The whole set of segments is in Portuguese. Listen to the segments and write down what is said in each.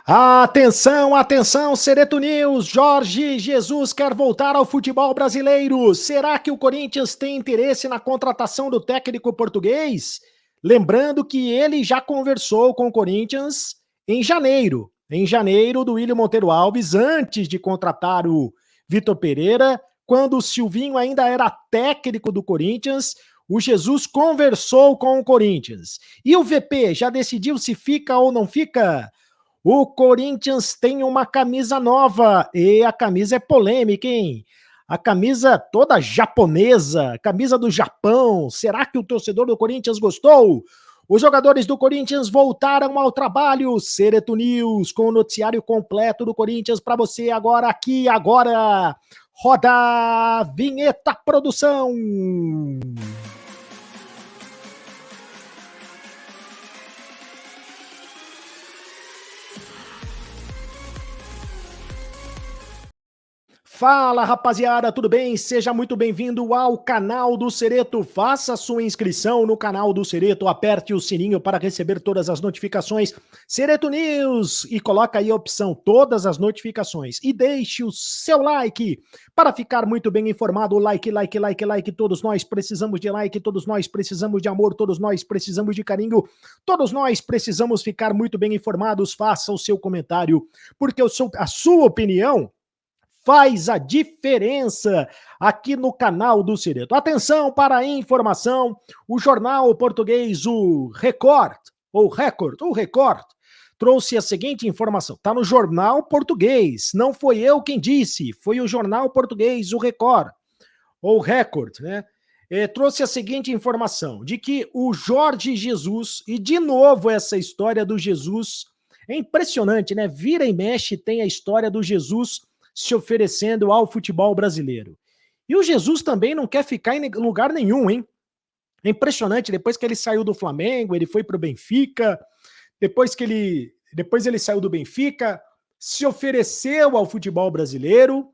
Atenção, atenção, Cereto News! Jorge Jesus quer voltar ao futebol brasileiro. Será que o Corinthians tem interesse na contratação do técnico português? Lembrando que ele já conversou com o Corinthians em janeiro. Em janeiro, do William Monteiro Alves, antes de contratar o Vitor Pereira, quando o Silvinho ainda era técnico do Corinthians, o Jesus conversou com o Corinthians. E o VP já decidiu se fica ou não fica? O Corinthians tem uma camisa nova e a camisa é polêmica, hein? A camisa toda japonesa, camisa do Japão. Será que o torcedor do Corinthians gostou? Os jogadores do Corinthians voltaram ao trabalho. Cereto News com o noticiário completo do Corinthians para você agora, aqui, agora. Roda a vinheta, produção! Fala, rapaziada, tudo bem? Seja muito bem-vindo ao canal do Cereto. Faça sua inscrição no canal do Cereto, aperte o sininho para receber todas as notificações. Cereto News e coloca aí a opção todas as notificações e deixe o seu like para ficar muito bem informado. Like, like, like, like. Todos nós precisamos de like, todos nós precisamos de amor, todos nós precisamos de carinho, todos nós precisamos ficar muito bem informados. Faça o seu comentário, porque a sua opinião faz a diferença aqui no canal do Cereto. Atenção para a informação, o jornal português, o Record, trouxe a seguinte informação, tá no jornal português, não foi eu quem disse, foi o jornal português, o Record, ou Record, né? Trouxe a seguinte informação, de que o Jorge Jesus, e de novo essa história do Jesus, é impressionante, né? Vira e mexe tem a história do Jesus se oferecendo ao futebol brasileiro. E o Jesus também não quer ficar em lugar nenhum, hein? É impressionante, depois que ele saiu do Flamengo, ele foi para o Benfica, depois ele saiu do Benfica, se ofereceu ao futebol brasileiro,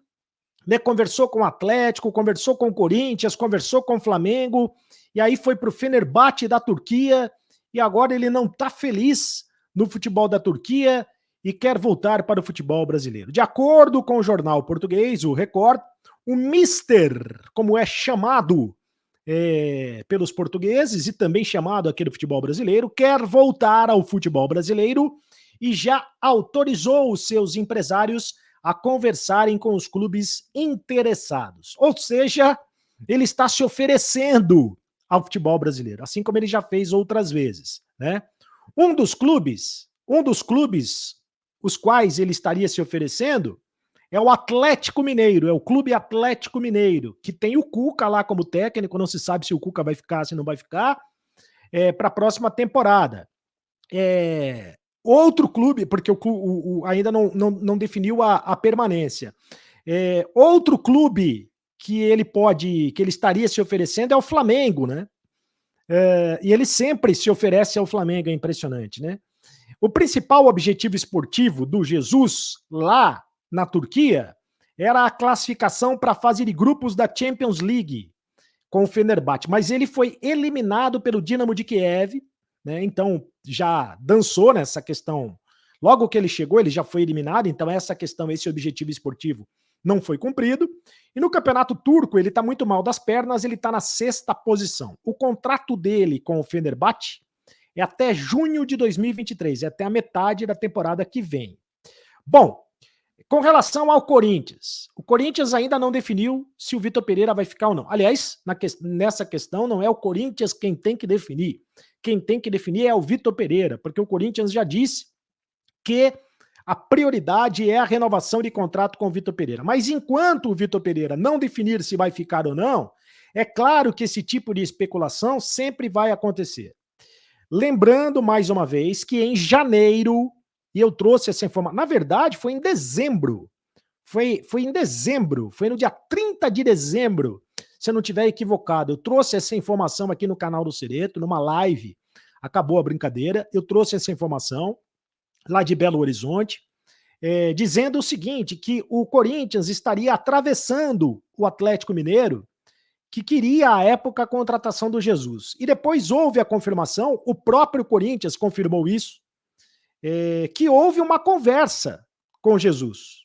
né, conversou com o Atlético, conversou com o Corinthians, conversou com o Flamengo, e aí foi para o Fenerbahçe da Turquia, e agora ele não está feliz no futebol da Turquia, e quer voltar para o futebol brasileiro. De acordo com o jornal português, o Record, o Mister, como é chamado pelos portugueses e também chamado aqui do futebol brasileiro, quer voltar ao futebol brasileiro e já autorizou os seus empresários a conversarem com os clubes interessados. Ou seja, ele está se oferecendo ao futebol brasileiro, assim como ele já fez outras vezes, né? Um dos clubes os quais ele estaria se oferecendo, é o Atlético Mineiro, é o Clube Atlético Mineiro, que tem o Cuca lá como técnico, não se sabe se o Cuca vai ficar, se não vai ficar, para a próxima temporada. Outro clube, porque ainda não definiu a permanência. Outro clube que ele estaria se oferecendo é o Flamengo, né? E ele sempre se oferece ao Flamengo, é impressionante, né? O principal objetivo esportivo do Jesus, lá na Turquia, era a classificação para a fase de grupos da Champions League com o Fenerbahçe, mas ele foi eliminado pelo Dinamo de Kiev, né? Então já dançou nessa questão. Logo que ele chegou, ele já foi eliminado, então essa questão, esse objetivo esportivo não foi cumprido. E no campeonato turco, ele está muito mal das pernas, ele está na 6ª posição. O contrato dele com o Fenerbahçe é até junho de 2023, é até a metade da temporada que vem. Bom, com relação ao Corinthians, o Corinthians ainda não definiu se o Vitor Pereira vai ficar ou não. Aliás, nessa questão não é o Corinthians quem tem que definir. Quem tem que definir é o Vitor Pereira, porque o Corinthians já disse que a prioridade é a renovação de contrato com o Vitor Pereira. Mas enquanto o Vitor Pereira não definir se vai ficar ou não, é claro que esse tipo de especulação sempre vai acontecer. Lembrando, mais uma vez, que em janeiro, e eu trouxe essa informação, na verdade foi em dezembro, foi em dezembro, foi no dia 30 de dezembro, se eu não estiver equivocado, eu trouxe essa informação aqui no canal do Cereto, numa live, acabou a brincadeira, eu trouxe essa informação lá de Belo Horizonte, dizendo o seguinte, que o Corinthians estaria atravessando o Atlético Mineiro, que queria, à época, a contratação do Jesus. E depois houve a confirmação, o próprio Corinthians confirmou isso, que houve uma conversa com Jesus,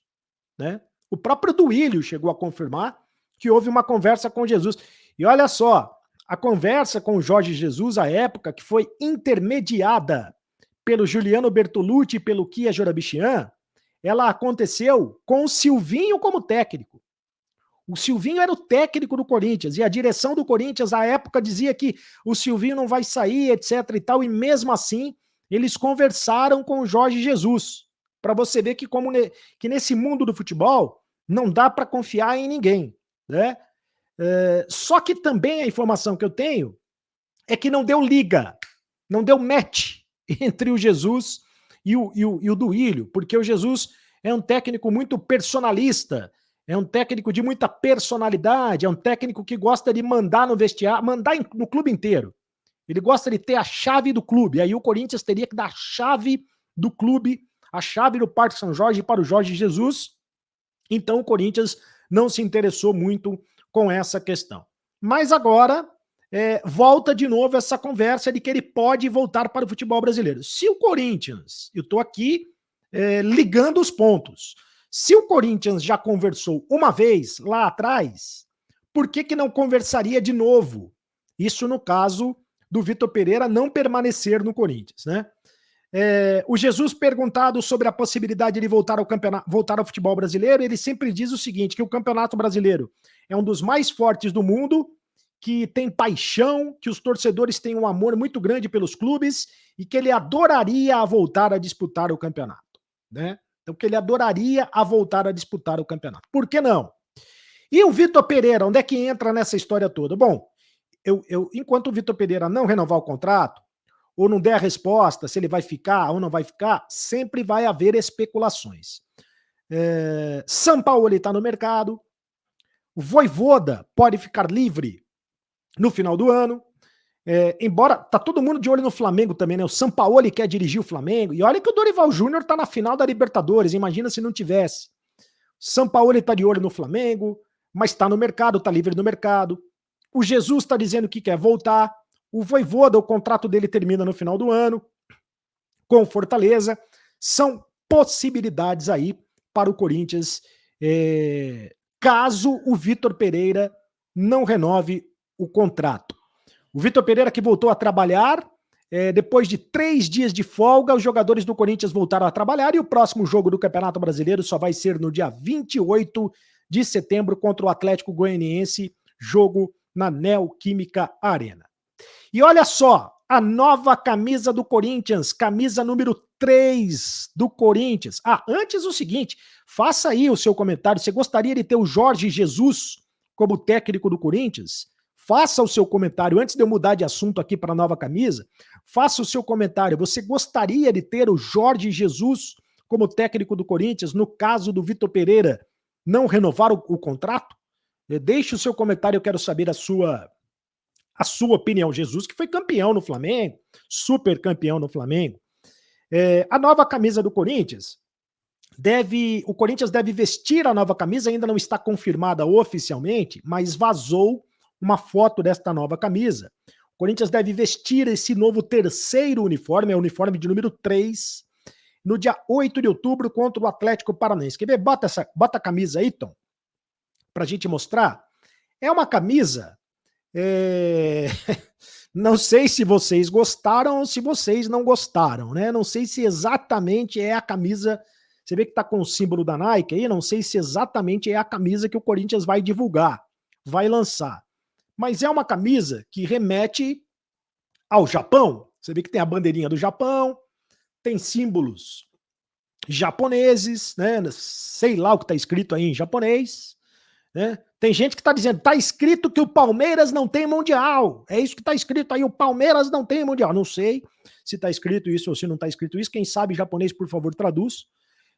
né? O próprio Duílio chegou a confirmar que houve uma conversa com Jesus. E olha só, a conversa com o Jorge Jesus, à época, que foi intermediada pelo Juliano Bertolucci e pelo Kia Jorabichian, ela aconteceu com o Silvinho como técnico. O Silvinho era o técnico do Corinthians e a direção do Corinthians, à época, dizia que o Silvinho não vai sair, etc e tal, e mesmo assim, eles conversaram com o Jorge Jesus, para você ver que, que nesse mundo do futebol não dá para confiar em ninguém, né? Só que também a informação que eu tenho é que não deu liga, não deu match entre o Jesus e o Duílio, porque o Jesus é um técnico muito personalista, é um técnico de muita personalidade, é um técnico que gosta de mandar no vestiário, mandar no clube inteiro. Ele gosta de ter a chave do clube, aí o Corinthians teria que dar a chave do clube, a chave do Parque São Jorge para o Jorge Jesus, então o Corinthians não se interessou muito com essa questão. Mas agora volta de novo essa conversa de que ele pode voltar para o futebol brasileiro. Se o Corinthians, eu estou aqui ligando os pontos, se o Corinthians já conversou uma vez lá atrás, por que não conversaria de novo? Isso no caso do Vitor Pereira não permanecer no Corinthians, né? O Jesus, perguntado sobre a possibilidade de voltar ao futebol brasileiro, ele sempre diz o seguinte, que o Campeonato Brasileiro é um dos mais fortes do mundo, que tem paixão, que os torcedores têm um amor muito grande pelos clubes e que ele adoraria voltar a disputar o campeonato, né? Então, que ele adoraria voltar a disputar o campeonato. Por que não? E o Vitor Pereira, onde é que entra nessa história toda? Bom, enquanto o Vitor Pereira não renovar o contrato, ou não der a resposta se ele vai ficar ou não vai ficar, sempre vai haver especulações. São Paulo está no mercado, o Vojvoda pode ficar livre no final do ano, embora tá todo mundo de olho no Flamengo também, né? O Sampaoli quer dirigir o Flamengo, e olha que o Dorival Júnior tá na final da Libertadores, imagina se não tivesse. Sampaoli tá de olho no Flamengo, mas tá no mercado, tá livre no mercado. O Jesus tá dizendo que quer voltar. O Vojvoda, o contrato dele termina no final do ano, com Fortaleza. São possibilidades aí para o Corinthians, caso o Vitor Pereira não renove o contrato. O Vitor Pereira, que voltou a trabalhar, depois de 3 dias de folga, os jogadores do Corinthians voltaram a trabalhar e o próximo jogo do Campeonato Brasileiro só vai ser no dia 28 de setembro contra o Atlético Goianiense, jogo na Neoquímica Arena. E olha só, a nova camisa do Corinthians, camisa número 3 do Corinthians. Antes o seguinte, faça aí o seu comentário, você gostaria de ter o Jorge Jesus como técnico do Corinthians? Faça o seu comentário, antes de eu mudar de assunto aqui para a nova camisa, faça o seu comentário. Você gostaria de ter o Jorge Jesus como técnico do Corinthians, no caso do Vitor Pereira não renovar o contrato? Deixe o seu comentário, eu quero saber a sua opinião. Jesus, que foi campeão no Flamengo, super campeão no Flamengo. A nova camisa do Corinthians, o Corinthians deve vestir a nova camisa, ainda não está confirmada oficialmente, mas vazou uma foto desta nova camisa. O Corinthians deve vestir esse novo terceiro uniforme, é o uniforme de número 3, no dia 8 de outubro contra o Atlético Paranaense. Quer ver? Bota a camisa aí, Tom, pra gente mostrar. É uma camisa... não sei se vocês gostaram ou se vocês não gostaram, né? Não sei se exatamente é a camisa... Você vê que tá com o símbolo da Nike aí? Não sei se exatamente é a camisa que o Corinthians vai divulgar, vai lançar. Mas é uma camisa que remete ao Japão. Você vê que tem a bandeirinha do Japão, tem símbolos japoneses, né? Sei lá o que está escrito aí em japonês, né? Tem gente que está dizendo, está escrito que o Palmeiras não tem Mundial. É isso que está escrito aí, o Palmeiras não tem Mundial. Não sei se está escrito isso ou se não está escrito isso. Quem sabe japonês, por favor, traduz.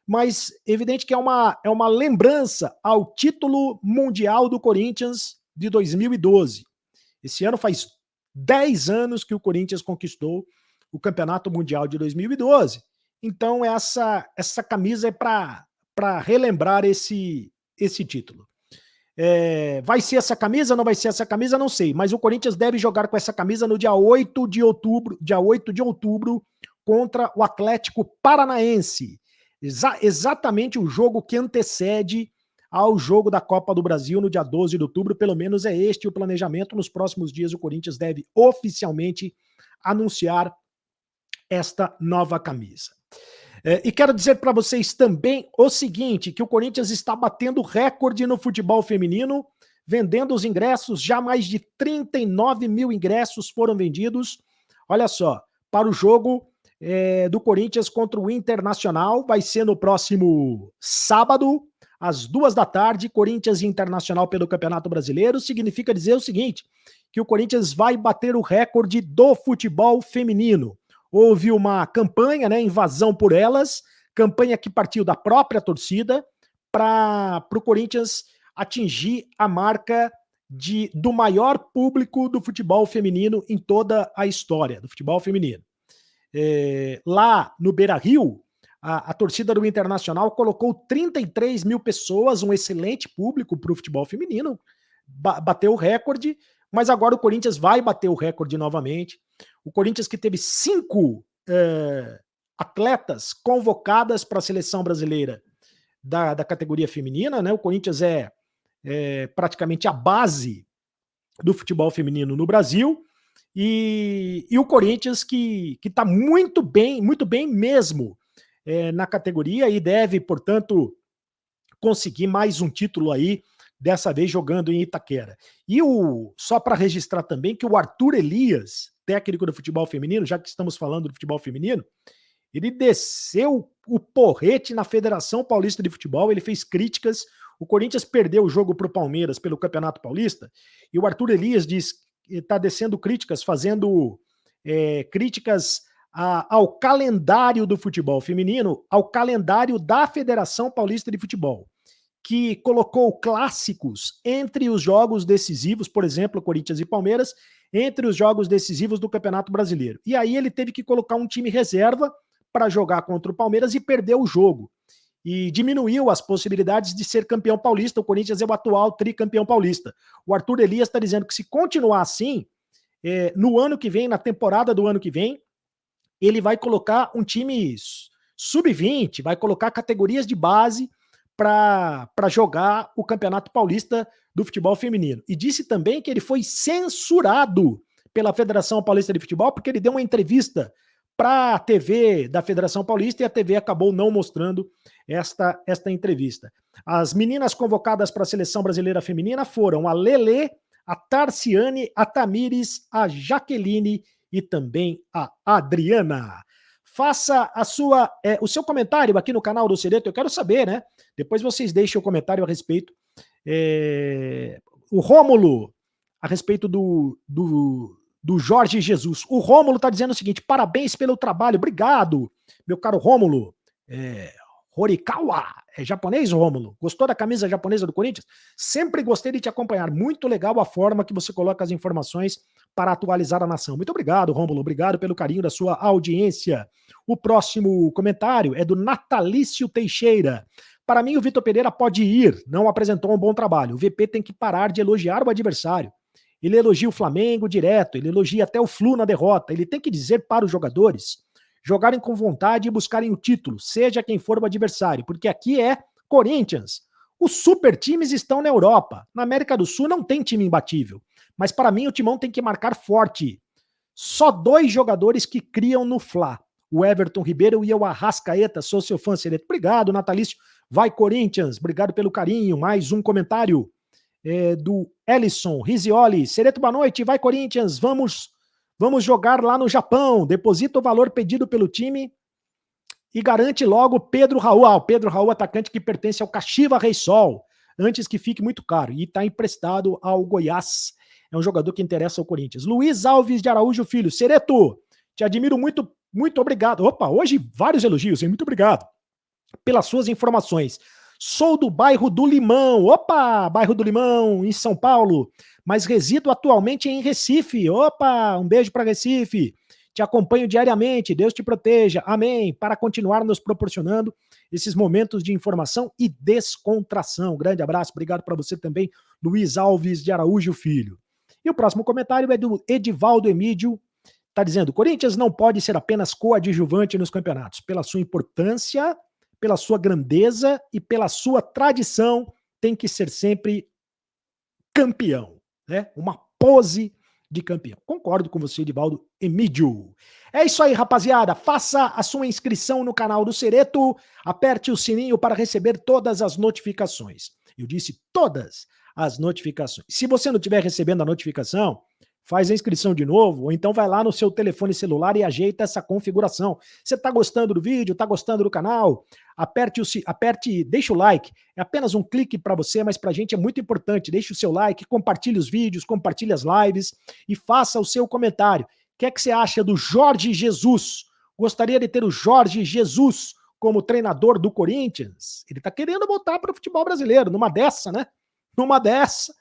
Mas evidente que é uma lembrança ao título mundial do Corinthians de 2012. Esse ano faz 10 anos que o Corinthians conquistou o Campeonato Mundial de 2012. Então essa camisa é para relembrar esse título. Vai ser essa camisa ou não vai ser essa camisa? Não sei, mas o Corinthians deve jogar com essa camisa no dia 8 de outubro contra o Atlético Paranaense. Exatamente o jogo que antecede ao jogo da Copa do Brasil no dia 12 de outubro, pelo menos é este o planejamento. Nos próximos dias o Corinthians deve oficialmente anunciar esta nova camisa. E quero dizer para vocês também o seguinte, que o Corinthians está batendo recorde no futebol feminino, vendendo os ingressos, já mais de 39 mil ingressos foram vendidos. Olha só, para o jogo do Corinthians contra o Internacional, vai ser no próximo sábado, às 14h, Corinthians e Internacional pelo Campeonato Brasileiro. Significa dizer o seguinte, que o Corinthians vai bater o recorde do futebol feminino. Houve uma campanha, né, Invasão por Elas, campanha que partiu da própria torcida para o Corinthians atingir a marca do maior público do futebol feminino em toda a história do futebol feminino. Lá no Beira-Rio, a torcida do Internacional colocou 33 mil pessoas, um excelente público para o futebol feminino, bateu o recorde, mas agora o Corinthians vai bater o recorde novamente. O Corinthians, que teve 5 atletas convocadas para a seleção brasileira da categoria feminina, né? O Corinthians é praticamente a base do futebol feminino no Brasil, e o Corinthians que está muito bem mesmo na categoria e deve, portanto, conseguir mais um título aí, dessa vez jogando em Itaquera. E só para registrar também que o Arthur Elias, técnico do futebol feminino, já que estamos falando do futebol feminino, ele desceu o porrete na Federação Paulista de Futebol, ele fez críticas. O Corinthians perdeu o jogo para o Palmeiras pelo Campeonato Paulista, e o Arthur Elias diz que está descendo críticas, fazendo críticas ao calendário do futebol feminino, ao calendário da Federação Paulista de Futebol, que colocou clássicos entre os jogos decisivos, por exemplo, Corinthians e Palmeiras, entre os jogos decisivos do Campeonato Brasileiro. E aí ele teve que colocar um time reserva para jogar contra o Palmeiras e perdeu o jogo. E diminuiu as possibilidades de ser campeão paulista. O Corinthians é o atual tricampeão paulista. O Arthur Elias está dizendo que se continuar assim, no ano que vem, na temporada do ano que vem, ele vai colocar um time sub-20, vai colocar categorias de base para jogar o Campeonato Paulista do futebol feminino. E disse também que ele foi censurado pela Federação Paulista de Futebol porque ele deu uma entrevista para a TV da Federação Paulista e a TV acabou não mostrando esta entrevista. As meninas convocadas para a Seleção Brasileira Feminina foram a Lelê, a Tarciane, a Tamires, a Jaqueline e também a Adriana. Faça o seu comentário aqui no canal do Cereto, eu quero saber, né? Depois vocês deixem o comentário a respeito. O Rômulo, a respeito do Jorge Jesus. O Rômulo está dizendo o seguinte: parabéns pelo trabalho, obrigado, meu caro Rômulo. Horikawa, é japonês, Rômulo? Gostou da camisa japonesa do Corinthians? Sempre gostei de te acompanhar, muito legal a forma que você coloca as informações para atualizar a nação. Muito obrigado, Rômulo, obrigado pelo carinho da sua audiência. O próximo comentário é do Natalício Teixeira. Para mim, o Vitor Pereira pode ir, não apresentou um bom trabalho. O VP tem que parar de elogiar o adversário. Ele elogia o Flamengo direto, ele elogia até o Flu na derrota. Ele tem que dizer para os jogadores jogarem com vontade e buscarem o título, seja quem for o adversário, porque aqui é Corinthians. Os super times estão na Europa. Na América do Sul não tem time imbatível. Mas para mim o Timão tem que marcar forte. Só 2 jogadores que criam no Fla. O Everton Ribeiro e o Arrascaeta. Sou seu fã, Cereto. Obrigado, Natalício. Vai, Corinthians. Obrigado pelo carinho. Mais um comentário do Ellison Rizioli. Cereto, boa noite. Vai, Corinthians. Vamos jogar lá no Japão. Deposita o valor pedido pelo time e garante logo Pedro Raul. O Pedro Raul, atacante que pertence ao Caxiva Reysol, antes que fique muito caro. E está emprestado ao Goiás. É um jogador que interessa ao Corinthians. Luiz Alves de Araújo Filho. Cereto, te admiro muito, muito obrigado. Opa, hoje vários elogios, hein? Muito obrigado pelas suas informações. Sou do bairro do Limão. Opa, bairro do Limão, em São Paulo. Mas resido atualmente em Recife. Opa, um beijo para Recife. Te acompanho diariamente. Deus te proteja. Amém. Para continuar nos proporcionando esses momentos de informação e descontração. Grande abraço. Obrigado para você também, Luiz Alves de Araújo Filho. E o próximo comentário é do Edivaldo Emídio. Tá dizendo, o Corinthians não pode ser apenas coadjuvante nos campeonatos, pela sua importância, pela sua grandeza e pela sua tradição, tem que ser sempre campeão, né? Uma pose de campeão. Concordo com você, Edivaldo Emídio. É isso aí, rapaziada. Faça a sua inscrição no canal do Cereto, aperte o sininho para receber todas as notificações. Eu disse todas as notificações. Se você não estiver recebendo a notificação, faz a inscrição de novo, ou então vai lá no seu telefone celular e ajeita essa configuração. Você está gostando do vídeo, está gostando do canal? Aperte, deixa o like. É apenas um clique para você, mas para a gente é muito importante. Deixe o seu like, compartilhe os vídeos, compartilhe as lives e faça o seu comentário. O que é que você acha do Jorge Jesus? Gostaria de ter o Jorge Jesus como treinador do Corinthians? Ele está querendo voltar para o futebol brasileiro, numa dessa, né? Numa dessa.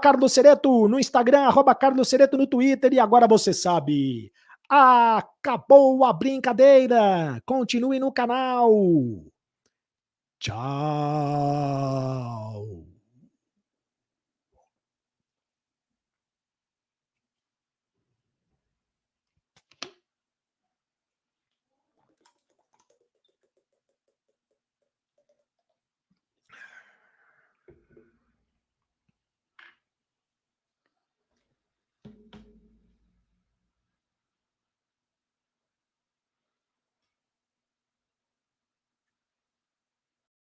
Carlos Cereto no Instagram, Carlos Cereto no Twitter, e agora você sabe. Acabou a brincadeira. Continue no canal. Tchau.